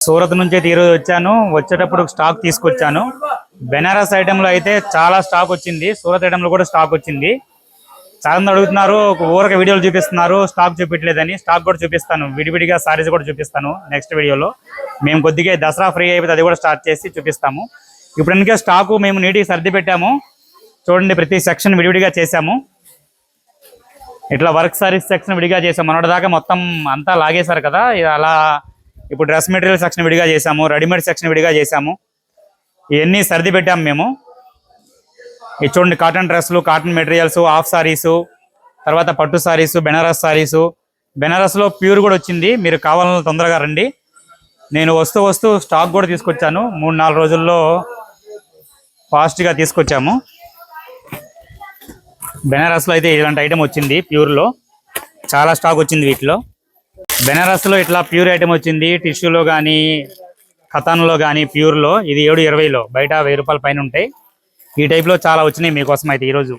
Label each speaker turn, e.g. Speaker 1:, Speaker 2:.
Speaker 1: సూరత్ నుంచి అయితే ఈరోజు వచ్చాను. వచ్చేటప్పుడు స్టాక్ తీసుకొచ్చాను. బెనారస్ ఐటెంలో అయితే చాలా స్టాక్ వచ్చింది. సూరత్ ఐటెంలో కూడా స్టాక్ వచ్చింది. చాలా మంది అడుగుతున్నారు, ఊరక వీడియోలు చూపిస్తున్నారు, స్టాక్ చూపించలేదని. స్టాక్ కూడా చూపిస్తాను, విడివిడిగా సారీస్ కూడా చూపిస్తాను నెక్స్ట్ వీడియోలో. మేము కొద్దిగా దసరా ఫ్రీ అయిపోతే అది కూడా స్టార్ట్ చేసి చూపిస్తాము. ఇప్పుడు అందుకే స్టాకు మేము నీట్గా సర్ది పెట్టాము. చూడండి, ప్రతి సెక్షన్ విడివిడిగా చేసాము. ఇట్లా వర్క్ సారీస్ సెక్షన్ విడిగా చేసాము. మొన్నటిదాకా మొత్తం అంతా లాగేశారు కదా, అలా ఇప్పుడు డ్రెస్ మెటీరియల్ సెక్షన్ విడిగా చేసాము, రెడీమేడ్ సెక్షన్ విడిగా చేసాము. ఇవన్నీ సర్ది పెట్టాము మేము. ఇది చూడండి, కాటన్ డ్రెస్సులు, కాటన్ మెటీరియల్స్, హాఫ్ సారీసు, తర్వాత పట్టు సారీసు, బెనారస్ సారీసు. బెనారస్లో ప్యూర్ కూడా వచ్చింది. మీరు కావాలన్నా తొందరగా రండి. నేను వస్తూ స్టాక్ కూడా తీసుకొచ్చాను. 3-4 రోజుల్లో ఫాస్ట్గా తీసుకొచ్చాము. బెనారస్లో అయితే ఇలాంటి ఐటెం వచ్చింది. ప్యూర్లో చాలా స్టాక్ వచ్చింది. వీటిలో బెనారస్లో ఇట్లా ప్యూర్ ఐటెం వచ్చింది. టిష్యూలో కానీ ఖతాన్లో కానీ ప్యూర్లో ఇది 720లో, బయట 1000 రూపాయల పైన ఉంటాయి. ఈ టైప్లో చాలా వచ్చినాయి మీకోసం అయితే ఈరోజు.